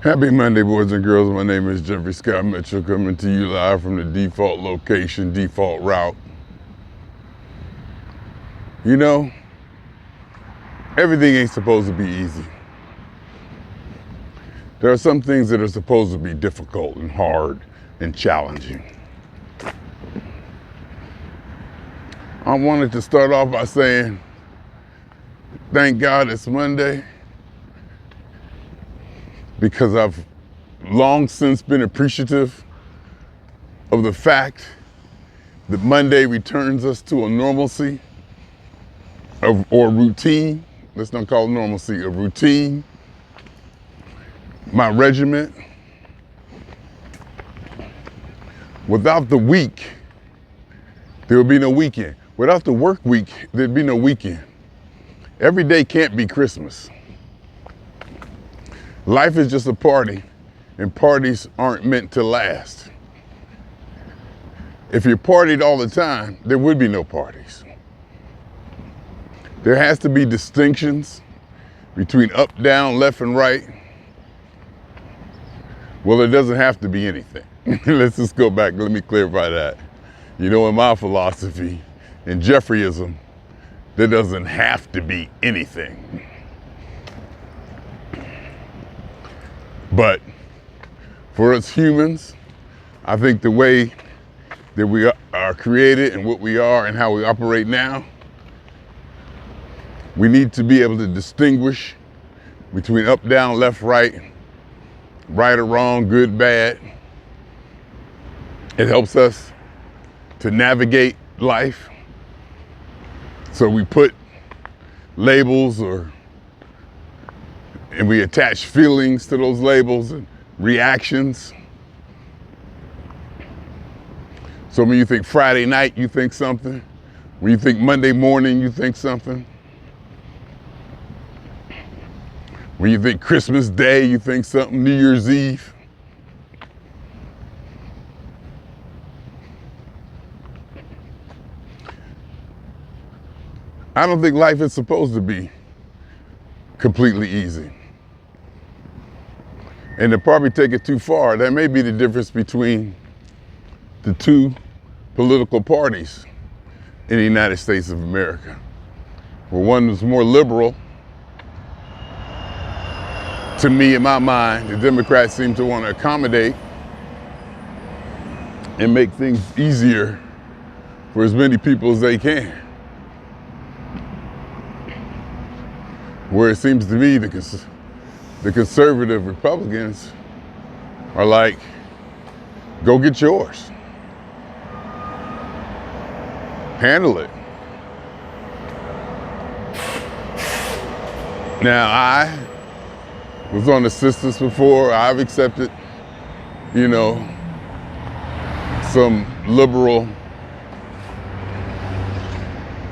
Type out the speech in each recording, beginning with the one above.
Happy Monday, boys and girls. My name is Jeffery Scott Mitchell, coming to you live from the default location, default route. You know, everything ain't supposed to be easy. There are some things that are supposed to be difficult and hard and challenging. I wanted to start off by saying, thank God it's Monday, because I've long since been appreciative of the fact that Monday returns us to a normalcy or routine. Let's not call it normalcy, a routine. My regiment. Without the week, there would be no weekend. Without the work week, there'd be no weekend. Every day can't be Christmas. Life is just a party, and parties aren't meant to last. If you partied all the time, there would be no parties. There has to be distinctions between up, down, left, and right. Well, it doesn't have to be anything. Let's just go back. Let me clarify that. You know, in my philosophy, in Jeffreyism, there doesn't have to be anything. But for us humans, I think the way that we are created and what we are and how we operate now, we need to be able to distinguish between up, down, left, right or wrong, good, bad. It helps us to navigate life. So we put labels and we attach feelings to those labels and reactions. So when you think Friday night, you think something. When you think Monday morning, you think something. When you think Christmas Day, you think something. New Year's Eve. I don't think life is supposed to be completely easy. And to probably take it too far, that may be the difference between the two political parties in the United States of America. Where one was more liberal. To me, in my mind, the Democrats seem to want to accommodate and make things easier for as many people as they can. Where it seems to me the conservative Republicans are like, go get yours. Handle it. Now, I was on assistance before. I've accepted, some liberal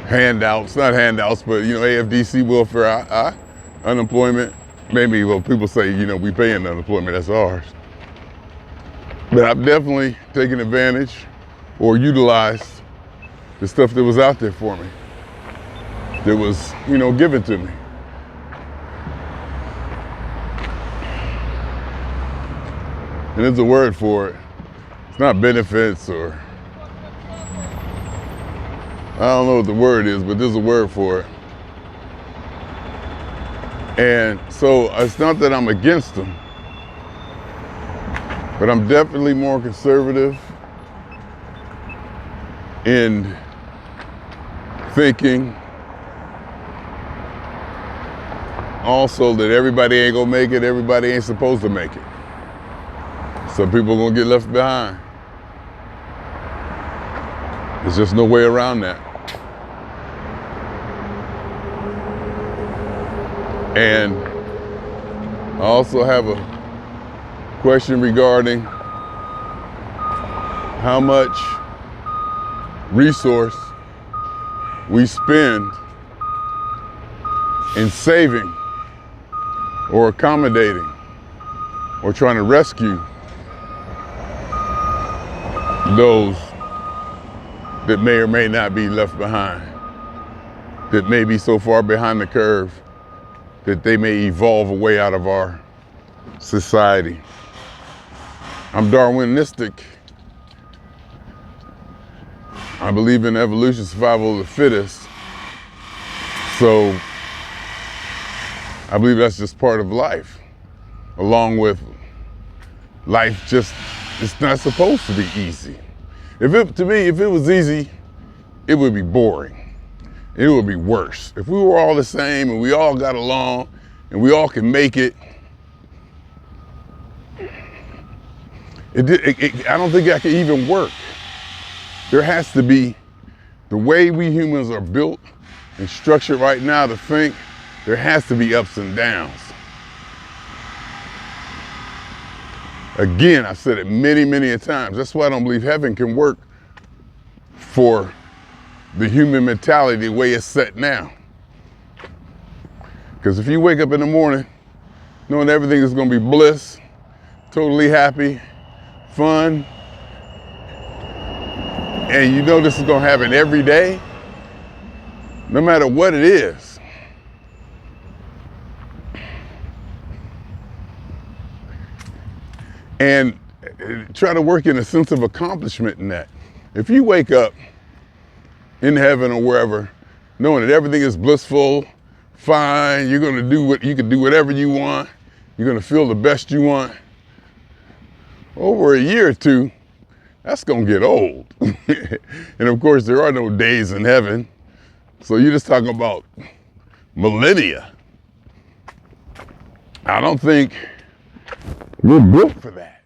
handouts, not handouts, but, AFDC, welfare, unemployment. Maybe, people say, we paying unemployment, that's ours. But I've definitely taken advantage or utilized the stuff that was out there for me, that was, given to me. And there's a word for it. It's not benefits or, I don't know what the word is, but there's a word for it. And so it's not that I'm against them, but I'm definitely more conservative in thinking also that everybody ain't gonna make it, everybody ain't supposed to make it. Some people are gonna get left behind. There's just no way around that. And I also have a question regarding how much resource we spend in saving or accommodating or trying to rescue those that may or may not be left behind, that may be so far behind the curve that they may evolve a way out of our society. I'm Darwinistic. I believe in evolution, survival of the fittest. So I believe that's just part of life, along with life it's not supposed to be easy. To me, if it was easy, it would be boring. It would be worse. If we were all the same and we all got along and we all can make it, I don't think that could even work. There has to be, the way we humans are built and structured right now to think, there has to be ups and downs. Again, I've said it many, many times. That's why I don't believe heaven can work for the human mentality the way it's set now. Because if you wake up in the morning knowing everything is going to be bliss, totally happy, fun, and you know this is going to happen every day, no matter what it is, and try to work in a sense of accomplishment in that. If you wake up in heaven or wherever, knowing that everything is blissful, fine, you're going to do you can do whatever you want, you're going to feel the best you want, over a year or two, that's going to get old. And of course, there are no days in heaven. So you're just talking about millennia. I don't think we're built for that.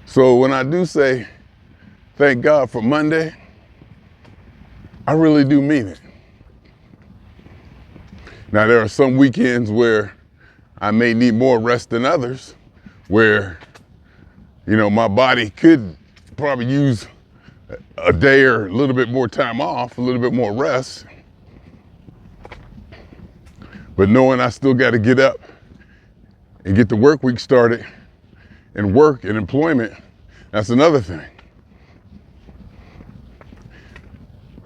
So when I do say, thank God for Monday, I really do mean it. Now, there are some weekends where I may need more rest than others, where, my body could probably use a day or a little bit more time off, a little bit more rest. But knowing I still got to get up and get the work week started and work and employment, that's another thing.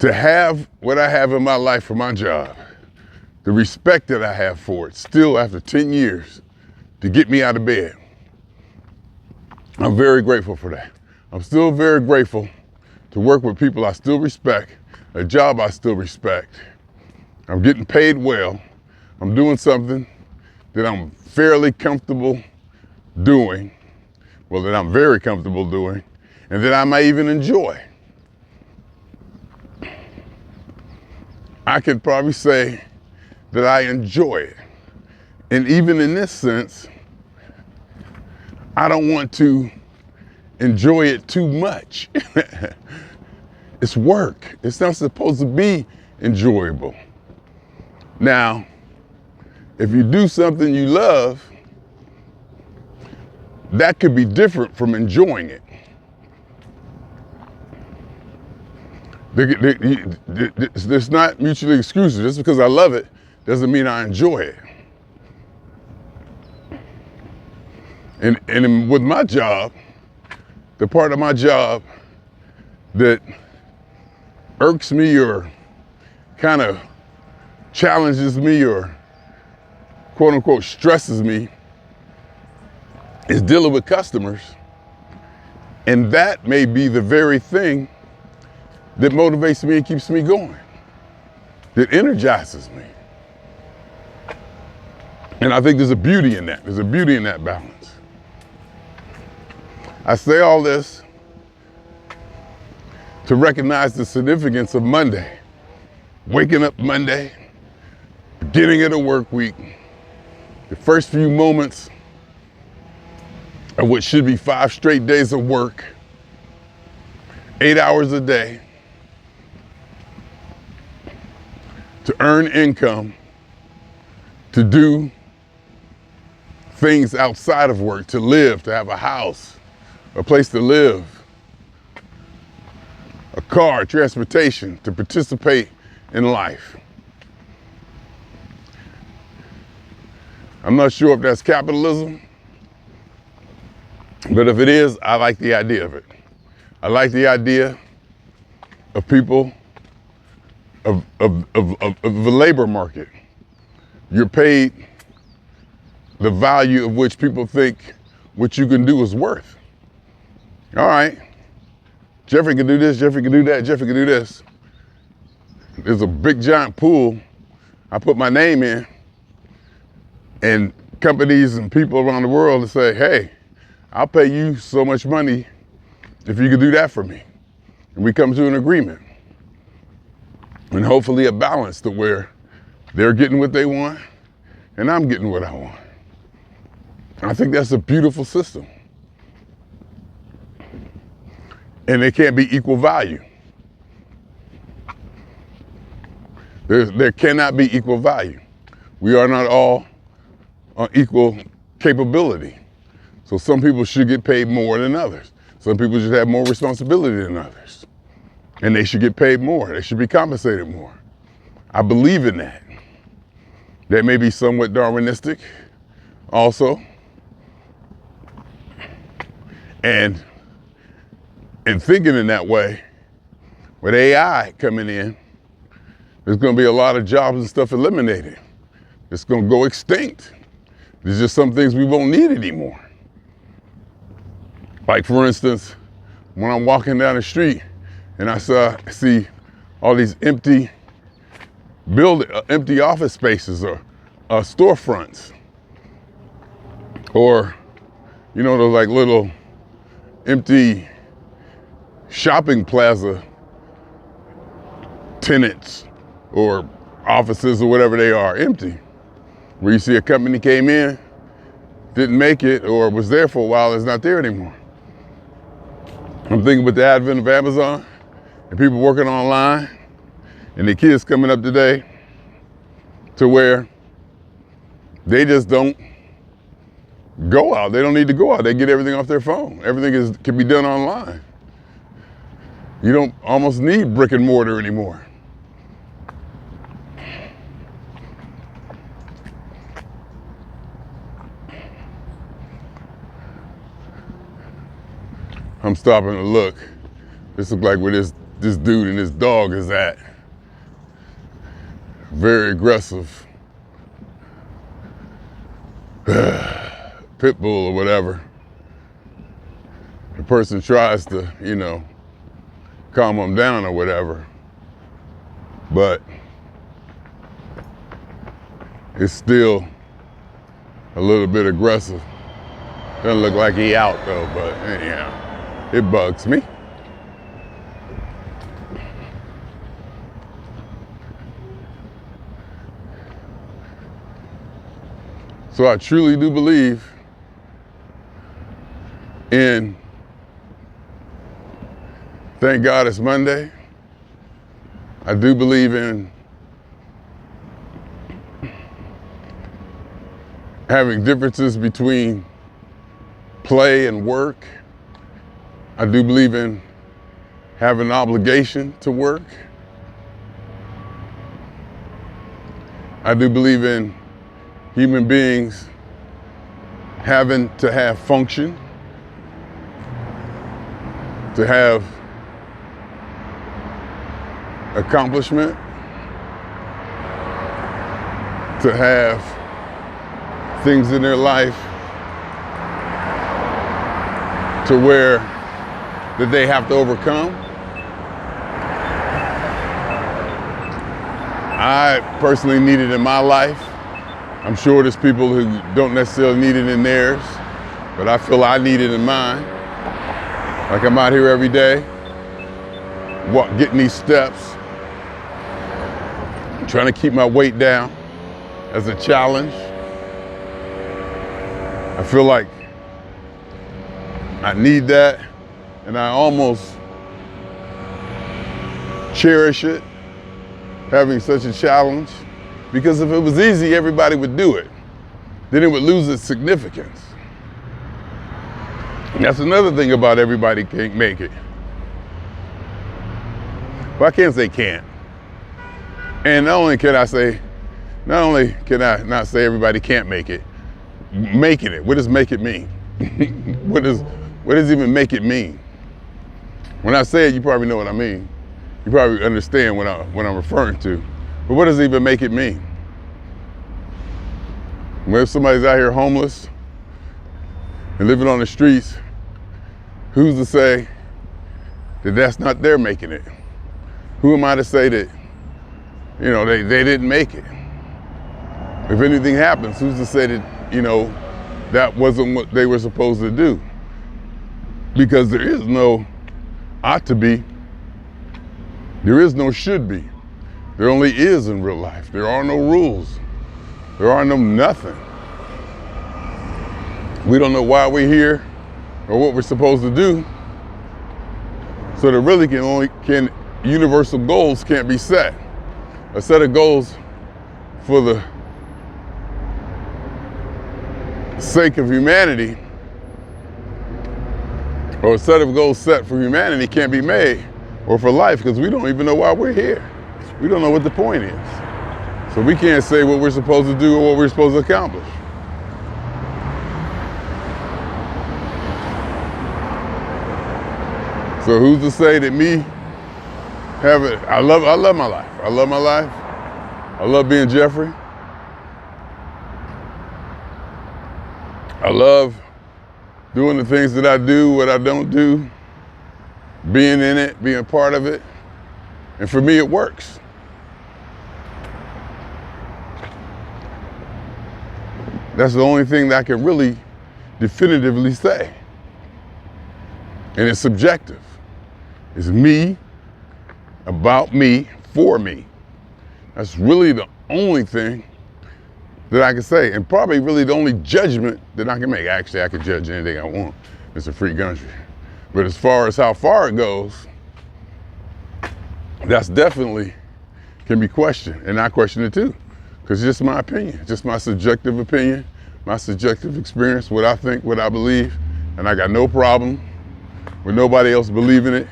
To have what I have in my life for my job, the respect that I have for it, still after 10 years, to get me out of bed, I'm very grateful for that. I'm still very grateful to work with people I still respect, a job I still respect. I'm getting paid well. I'm doing something that I'm fairly comfortable doing, well, that I'm very comfortable doing, and that I might even enjoy. I could probably say that I enjoy it. And even in this sense, I don't want to enjoy it too much. It's work. It's not supposed to be enjoyable. Now, if you do something you love, that could be different from enjoying it. It's not mutually exclusive. Just because I love it doesn't mean I enjoy it. And with my job, the part of my job that irks me or kind of challenges me or quote unquote stresses me is dealing with customers. And that may be the very thing that motivates me and keeps me going, that energizes me. And I think there's a beauty in that. There's a beauty in that balance. I say all this to recognize the significance of Monday. Waking up Monday, beginning of the work week, the first few moments of what should be 5 straight days of work, 8 hours a day, to earn income, to do things outside of work, to live, to have a house, a place to live, a car, transportation, to participate in life. I'm not sure if that's capitalism, but if it is, I like the idea of it. I like the idea of people, of the labor market. You're paid the value of which people think what you can do is worth. All right, Jeffrey can do this, Jeffrey can do that, Jeffrey can do this. There's a big giant pool I put my name in, and companies and people around the world say, hey, I'll pay you so much money if you can do that for me. And we come to an agreement. And hopefully a balance to where they're getting what they want and I'm getting what I want. I think that's a beautiful system. And it can't be equal value. There cannot be equal value. We are not all on equal capability. So some people should get paid more than others. Some people should have more responsibility than others. And they should get paid more. They should be compensated more. I believe in that. That may be somewhat Darwinistic also. And in thinking in that way, with AI coming in, there's going to be a lot of jobs and stuff eliminated. It's going to go extinct. There's just some things we won't need anymore. Like, for instance, when I'm walking down the street and I see all these empty office spaces or storefronts, or, you know, those like little empty shopping plaza tenants or offices or whatever they are, empty, where you see a company came in, didn't make it, or was there for a while, it's not there anymore. I'm thinking with the advent of Amazon and people working online and the kids coming up today to where they just don't go out. They don't need to go out. They get everything off their phone. Everything can be done online. You don't almost need brick and mortar anymore. I'm stopping to look. This looks like where this dude and this dog is at. Very aggressive. Pit bull or whatever. The person tries to, you know, calm them down or whatever. But it's still a little bit aggressive. Doesn't look like he out though, but anyhow. It bugs me. So I truly do believe in, thank God it's Monday. I do believe in having differences between play and work. I do believe in having an obligation to work. I do believe in human beings having to have function, to have accomplishment, to have things in their life to where that they have to overcome. I personally need it in my life. I'm sure there's people who don't necessarily need it in theirs, but I feel I need it in mine. Like I'm out here every day, getting these steps, trying to keep my weight down as a challenge. I feel like I need that. And I almost cherish it, having such a challenge, because if it was easy, everybody would do it. Then it would lose its significance. And that's another thing about everybody can't make it. Well, I can't say can't. And not only can I not say everybody can't make it, making it, what does make it mean? What does even make it mean? When I say it, you probably know what I mean. You probably understand what I'm referring to. But what does it even make it mean? When somebody's out here homeless and living on the streets, who's to say that that's not their making it? Who am I to say that, they didn't make it? If anything happens, who's to say that, that wasn't what they were supposed to do? Because there is no ought to be. There is no should be. There only is in real life. There are no rules. There are no nothing. We don't know why we're here or what we're supposed to do. So there really universal goals can't be set. A set of goals for the sake of humanity, or a set of goals set for humanity can't be made, or for life, because we don't even know why we're here. We don't know what the point is. So we can't say what we're supposed to do or what we're supposed to accomplish. So who's to say that me have it? I love my life. I love my life. I love being Jeffrey. I love doing the things that I do, what I don't do, being in it, being part of it. And for me, it works. That's the only thing that I can really definitively say. And it's subjective. It's me, about me, for me. That's really the only thing that I can say, and probably really the only judgment that I can make. Actually, I can judge anything I want. It's a free country. But as far as how far it goes, that's definitely can be questioned, and I question it too, because it's just my opinion, just my subjective opinion, my subjective experience, what I think, what I believe, and I got no problem with nobody else believing it.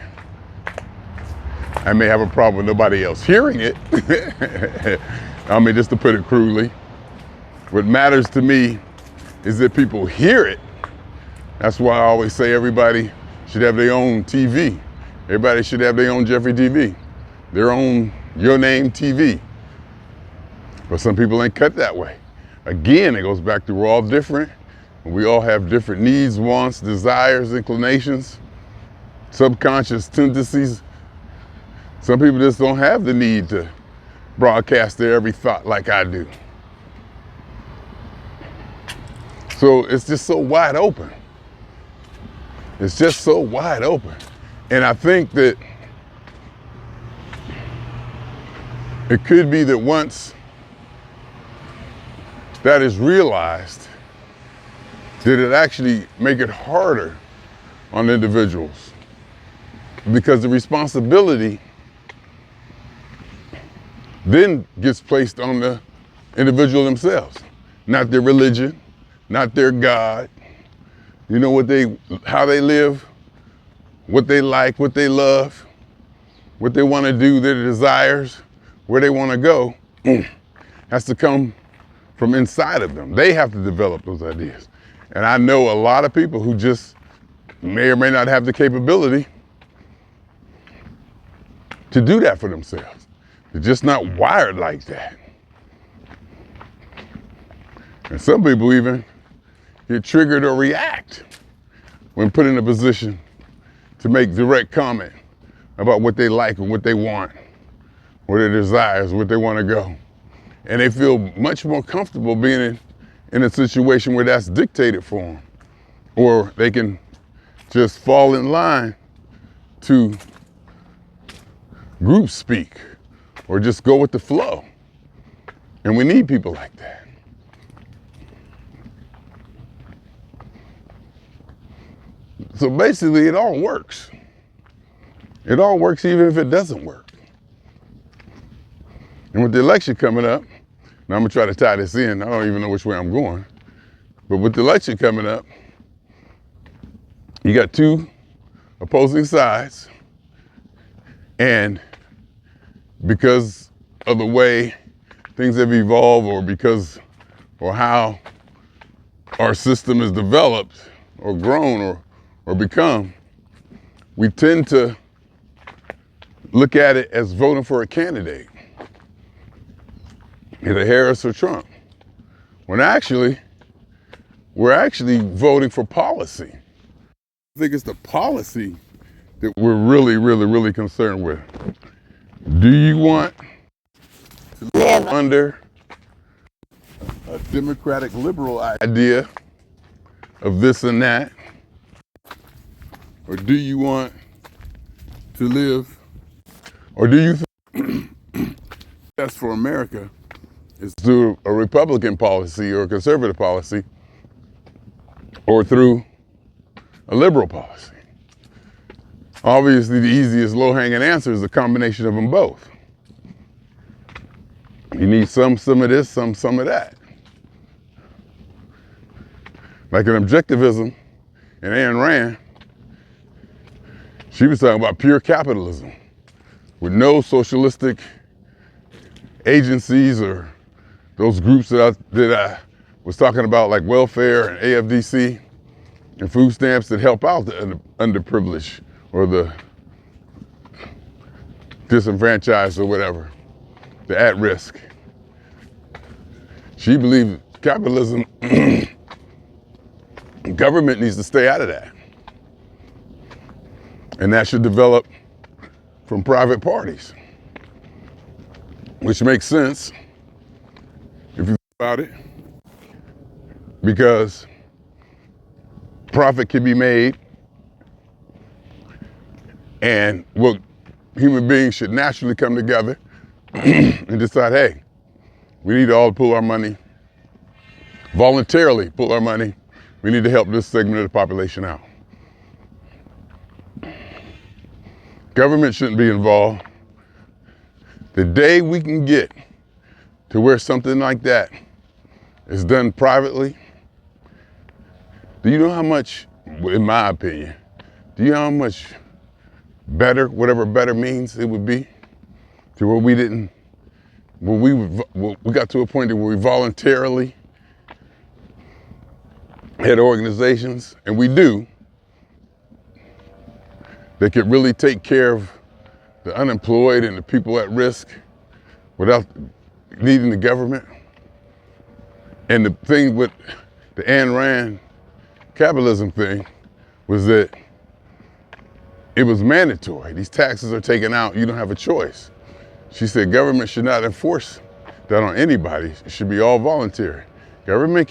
I may have a problem with nobody else hearing it. I mean, just to put it crudely, what matters to me is that people hear it. That's why I always say everybody should have their own TV. Everybody should have their own Jeffrey TV, their own Your Name TV. But some people ain't cut that way. Again, it goes back to we're all different. We all have different needs, wants, desires, inclinations, subconscious tendencies. Some people just don't have the need to broadcast their every thought like I do. So it's just so wide open. It's just so wide open. And I think that it could be that once that is realized, that it actually make it harder on individuals, because the responsibility then gets placed on the individual themselves, not their religion, not their God. You know how they live, what they like, what they love, what they want to do, their desires, where they want to go, has to come from inside of them. They have to develop those ideas. And I know a lot of people who just may or may not have the capability to do that for themselves. They're just not wired like that. And some people even get triggered or react when put in a position to make direct comment about what they like and what they want, what their desires, what they want to go. And they feel much more comfortable being in a situation where that's dictated for them. Or they can just fall in line to group speak or just go with the flow. And we need people like that. So basically it all works. It all works even if it doesn't work. And with the election coming up, now I'm gonna try to tie this in. I don't even know which way I'm going. But with the election coming up, you got two opposing sides. And because of the way things have evolved, or how our system is developed or grown or become, we tend to look at it as voting for a candidate, either Harris or Trump. when actually, we're actually voting for policy. I think it's the policy that we're really, really, really concerned with. Do you want to live under a democratic liberal idea of this and that? Or do you want to live, or do you think best for America is through a Republican policy or a conservative policy or through a liberal policy? Obviously, the easiest low-hanging answer is a combination of them both. You need some of this, some of that. Like in objectivism, and Ayn Rand, she was talking about pure capitalism with no socialistic agencies or those groups that I was talking about, like welfare and AFDC and food stamps that help out the underprivileged or the disenfranchised or whatever, the at risk. She believed capitalism, government needs to stay out of that. And that should develop from private parties, which makes sense if you think about it, because profit can be made, and well, human beings should naturally come together and decide, hey, we need to all pull our money, voluntarily pull our money. We need to help this segment of the population out. Government shouldn't be involved. The day we can get to where something like that is done privately, do you know how much, in my opinion, do you know how much better, whatever better means it would be, to where we didn't, when we got to a point where we voluntarily had organizations, and we do, that could really take care of the unemployed and the people at risk without needing the government. And the thing with the Ayn Rand capitalism thing was that it was mandatory. These taxes are taken out, you don't have a choice. She said government should not enforce that on anybody. It should be all voluntary. Government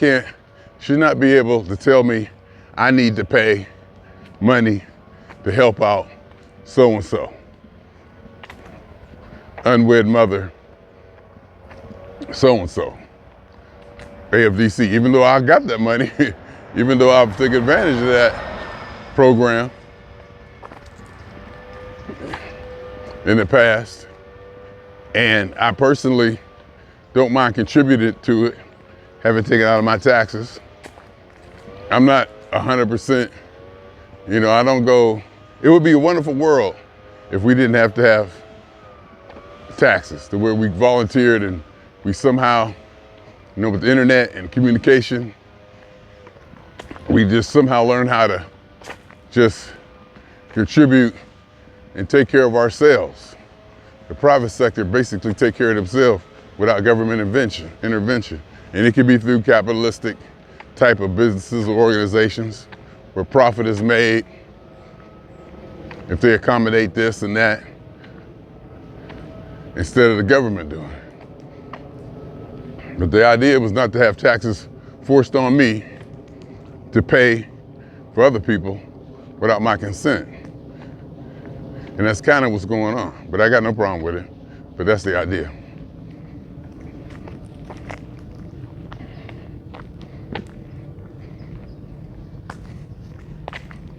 should not be able to tell me I need to pay money to help out so-and-so, unwed mother, so-and-so, AFDC, even though I got that money, even though I've taken advantage of that program in the past, and I personally don't mind contributing to it, having taken out of my taxes. I'm not 100%, I don't go, it would be a wonderful world if we didn't have to have taxes, to where we volunteered and we somehow, with the internet and communication, we just somehow learn how to just contribute and take care of ourselves. The private sector basically take care of themselves without government intervention. And it can be through capitalistic type of businesses or organizations where profit is made if they accommodate this and that instead of the government doing it. But the idea was not to have taxes forced on me to pay for other people without my consent. And that's kind of what's going on. But I got no problem with it. But that's the idea.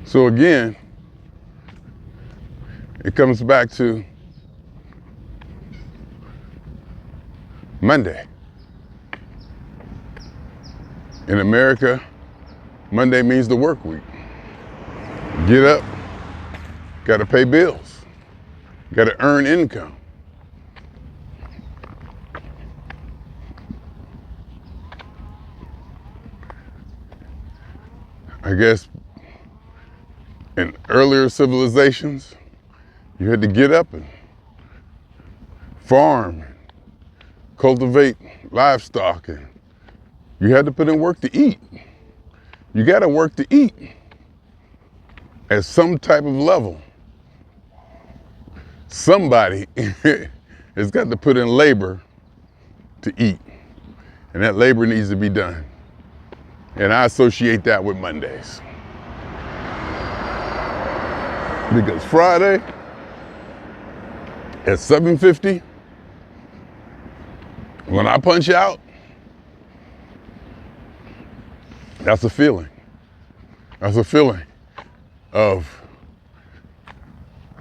So again, it comes back to Monday. In America, Monday means the work week. Get up, gotta pay bills, gotta earn income. I guess in earlier civilizations, you had to get up and farm, cultivate livestock, and You had to put in work to eat. You got to work to eat at some type of level. Somebody has got to put in labor to eat, and that labor needs to be done. And I associate that with Mondays. Because Friday at 7:50, when I punch out, that's a feeling. That's a feeling of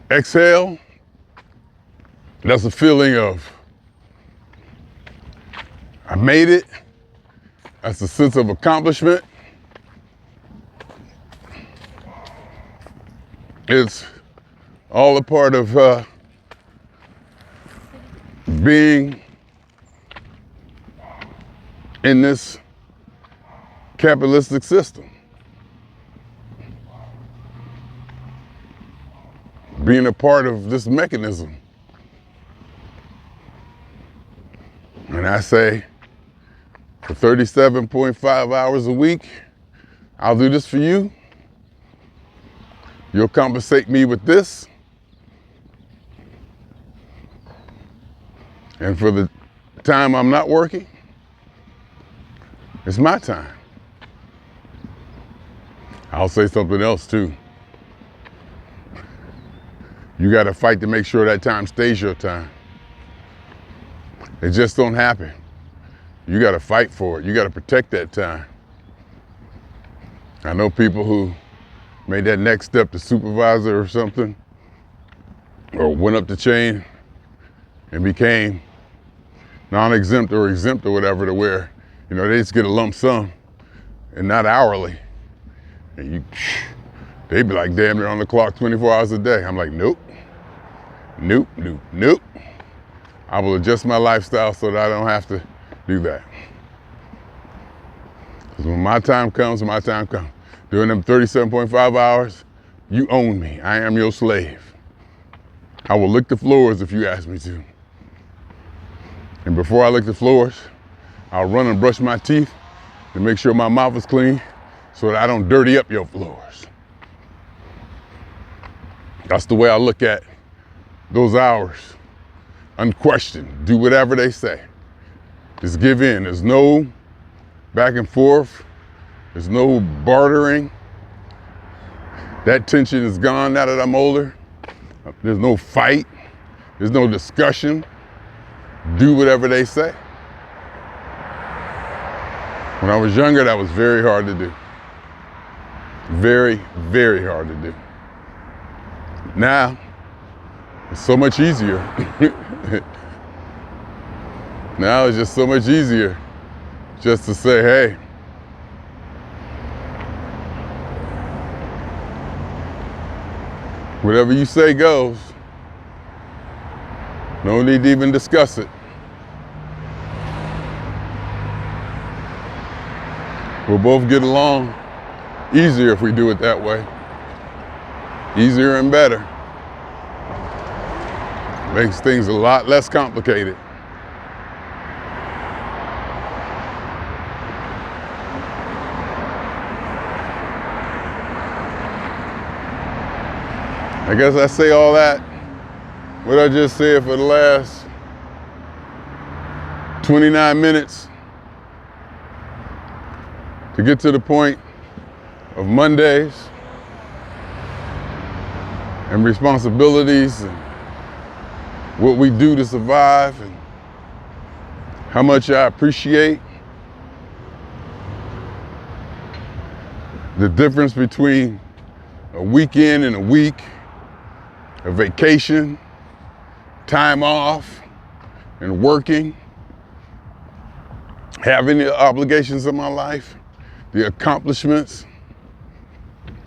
exhale. That's a feeling of I made it. That's a sense of accomplishment. It's all a part of being in this capitalistic system. Being a part of this mechanism. And I say, for 37.5 hours a week, I'll do this for you. You'll compensate me with this. And for the time I'm not working, it's my time. I'll say something else too. You got to fight to make sure that time stays your time. It just don't happen. You got to fight for it. You got to protect that time. I know people who made that next step to supervisor or something, or went up the chain and became non-exempt or exempt or whatever, to where, you know, they just get a lump sum and not hourly. And they'd be like damn near on the clock 24 hours a day. I'm like, nope, nope, nope, nope. I will adjust my lifestyle so that I don't have to do that. Because when my time comes, my time comes. During them 37.5 hours, you own me. I am your slave. I will lick the floors if you ask me to. And before I lick the floors, I'll run and brush my teeth to make sure my mouth is clean so that I don't dirty up your floors. That's the way I look at those hours. Unquestioned. Do whatever they say. Just give in. There's no back and forth. There's no bartering. That tension is gone now that I'm older. There's no fight. There's no discussion. Do whatever they say. When I was younger, that was very hard to do. Very, very hard to do. Now, it's so much easier. Now it's just so much easier just to say, hey, whatever you say goes. No need to even discuss it. We'll both get along easier if we do it that way. Easier and better. Makes things a lot less complicated. I guess I say all that, what I just said, for the last 29 minutes to get to the point of Mondays and responsibilities and what we do to survive and how much I appreciate the difference between a weekend and a week, a vacation, time off, and working, having the obligations of my life, the accomplishments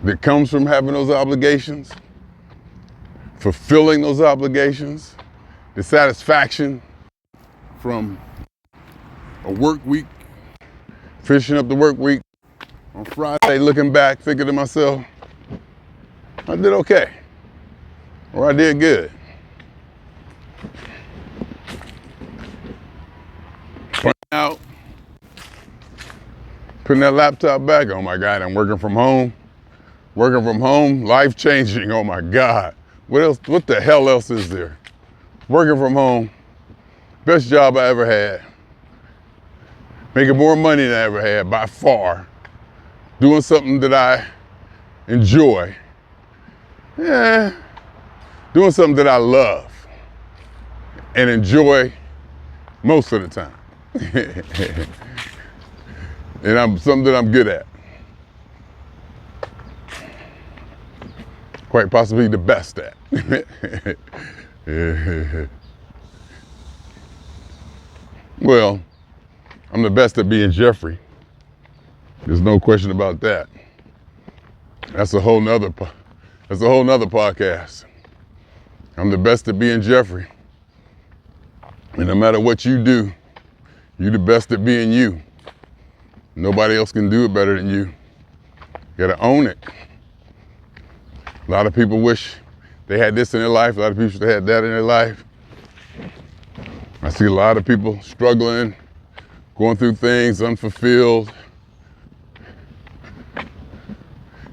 that comes from having those obligations, fulfilling those obligations, the satisfaction from a work week, finishing up the work week on Friday, looking back, thinking to myself, I did okay, or I did good. Point out Putting that laptop back, oh my God, I'm working from home. Working from home, life changing, oh my God. What else, what the hell else is there? Working from home, best job I ever had. Making more money than I ever had by far. Doing something that I enjoy. Yeah, doing something that I love and enjoy most of the time. And I'm something that I'm good at. Quite possibly the best at. Well, I'm the best at being Jeffrey. There's no question about that. That's a whole nother podcast. I'm the best at being Jeffrey. And no matter what you do, you're the best at being you. Nobody else can do it better than you. You gotta own it. A lot of people wish they had this in their life. A lot of people wish they had that in their life. I see a lot of people struggling, going through things, unfulfilled.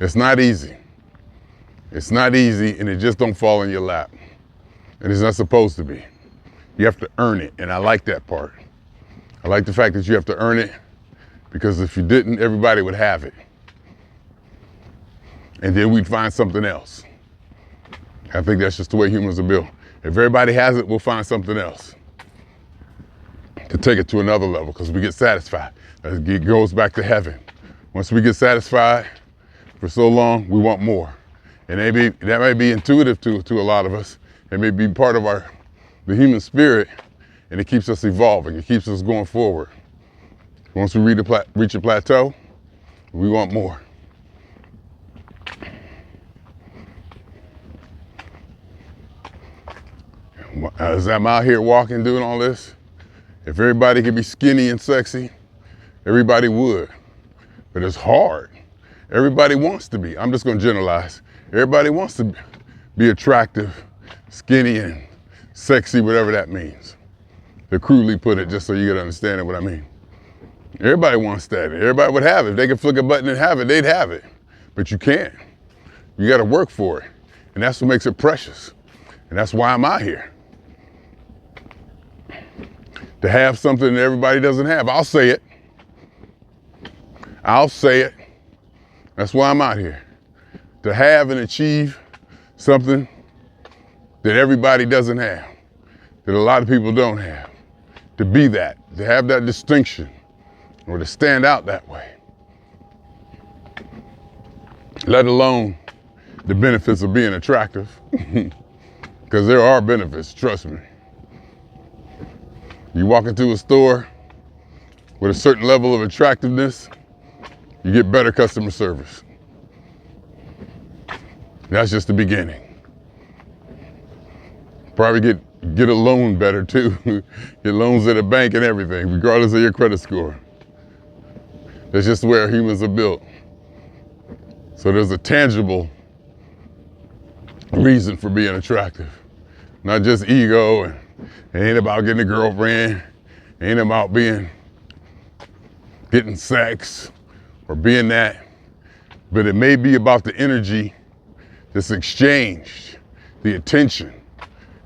It's not easy. It's not easy, and it just don't fall in your lap. And it's not supposed to be. You have to earn it, and I like that part. I like the fact that you have to earn it, because if you didn't, everybody would have it. And then we'd find something else. I think that's just the way humans are built. If everybody has it, we'll find something else to take it to another level, because we get satisfied. It goes back to heaven. Once we get satisfied for so long, we want more. And that may be intuitive to a lot of us. It may be part of the human spirit, and it keeps us evolving. It keeps us going forward. Once we reach a plateau, we want more. As I'm out here walking, doing all this, if everybody could be skinny and sexy, everybody would. But it's hard. Everybody wants to be. I'm just going to generalize. Everybody wants to be attractive, skinny, and sexy, whatever that means. To crudely put it, just so you get an understanding of what I mean. Everybody wants that. Everybody would have it. If they could flick a button and have it, they'd have it. But you can't. You got to work for it. And that's what makes it precious. And that's why I'm out here. To have something that everybody doesn't have. I'll say it. I'll say it. That's why I'm out here. To have and achieve something that everybody doesn't have. That a lot of people don't have. To be that. To have that distinction. Or to stand out that way. Let alone the benefits of being attractive. Because there are benefits, trust me. You walk into a store with a certain level of attractiveness, you get better customer service. That's just the beginning. Probably get a loan better too. Get loans at a bank and everything, regardless of your credit score. That's just the way our humans are built. So there's a tangible reason for being attractive. Not just ego, and it ain't about getting a girlfriend, it ain't about getting sex or being that, but it may be about the energy that's exchanged, the attention.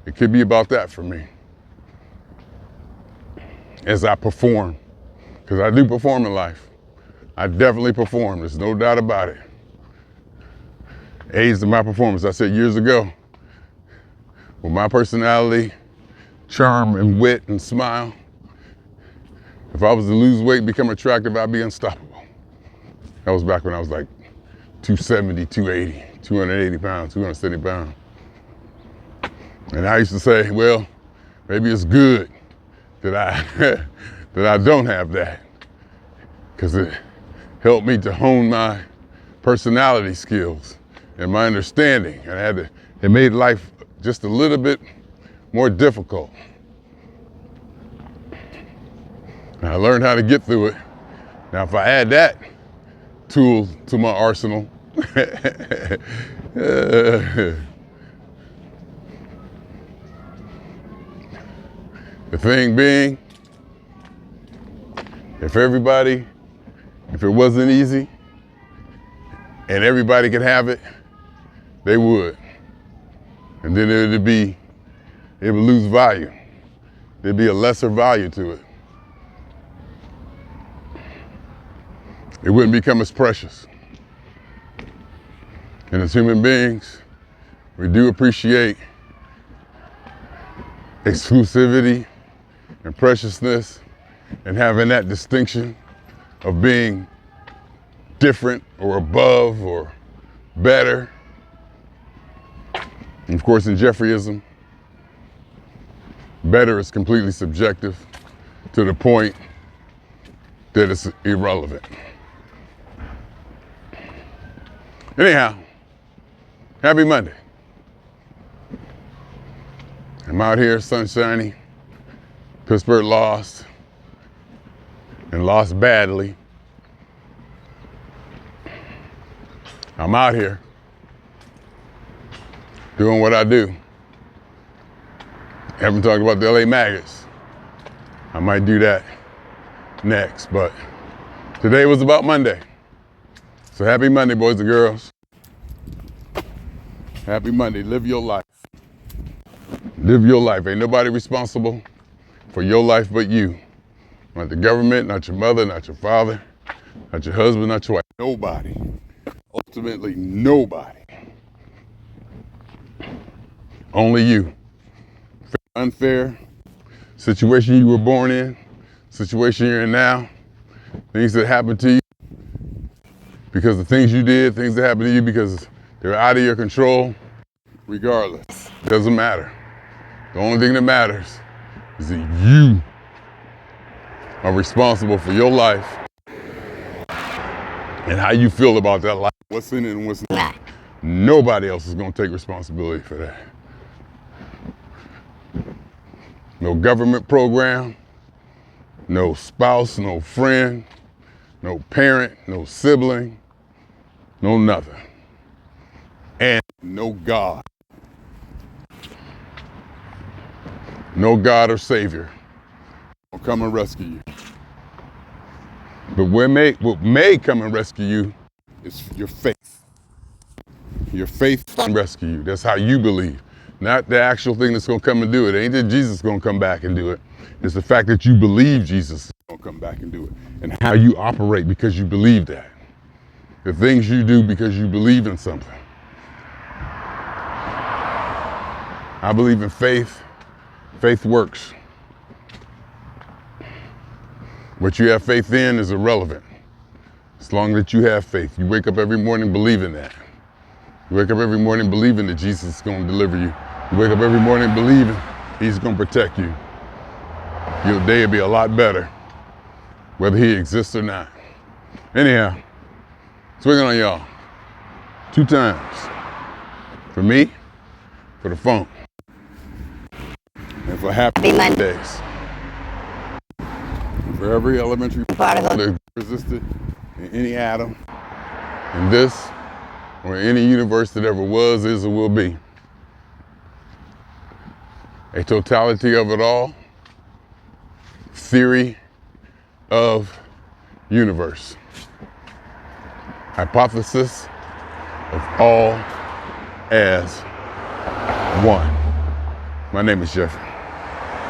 It could be about that for me. As I perform, because I do perform in life. I definitely perform, there's no doubt about it. Aids to my performance. I said years ago, with my personality, charm and wit and smile, if I was to lose weight, become attractive, I'd be unstoppable. That was back when I was like 270, 280, 280 pounds, 270 pounds. And I used to say, well, maybe it's good that I don't have that, because it helped me to hone my personality skills and my understanding. And it made life just a little bit more difficult. And I learned how to get through it. Now, if I add that tool to my arsenal, the thing being, if everybody If it wasn't easy and everybody could have it, they would. And then it would lose value. There'd be a lesser value to it. It wouldn't become as precious. And as human beings, we do appreciate exclusivity and preciousness and having that distinction of being different or above or better. And of course, in Jeffreyism, better is completely subjective to the point that it's irrelevant. Anyhow, happy Monday. I'm out here, sunshiny. Pittsburgh lost, and lost badly. I'm out here doing what I do. Haven't talked about the LA Maggots. I might do that next, but today was about Monday. So happy Monday, boys and girls. Happy Monday. Live your life. Live your life. Ain't nobody responsible for your life but you. Not the government, not your mother, not your father, not your husband, not your wife. Nobody. Ultimately, nobody. Only you. Unfair situation you were born in, situation you're in now, things that happened to you because of things you did, things that happened to you because they're out of your control. Regardless, it doesn't matter. The only thing that matters is that you are responsible for your life and how you feel about that life, what's in it and what's not. Nobody else is going to take responsibility for that. No government program, no spouse, no friend, no parent, no sibling, no nothing. And no God. No God or Savior will come and rescue you. But what may come and rescue you is your faith. Your faith can rescue you. That's how you believe. Not the actual thing that's going to come and do it. It ain't that Jesus is going to come back and do it. It's the fact that you believe Jesus is going to come back and do it. And how you operate because you believe that. The things you do because you believe in something. I believe in faith. Faith works. What you have faith in is irrelevant. As long as you have faith. You wake up every morning believing that. You wake up every morning believing that Jesus is going to deliver you. You wake up every morning believing He's going to protect you. Your day will be a lot better, whether He exists or not. Anyhow, swinging on y'all. 2 times. For me, for the phone, and for happy Mondays. And for every elementary particle that existed in any atom, in this, or any universe that ever was, is, or will be. A totality of it all. Theory of universe. Hypothesis of all as one. My name is Jeffery.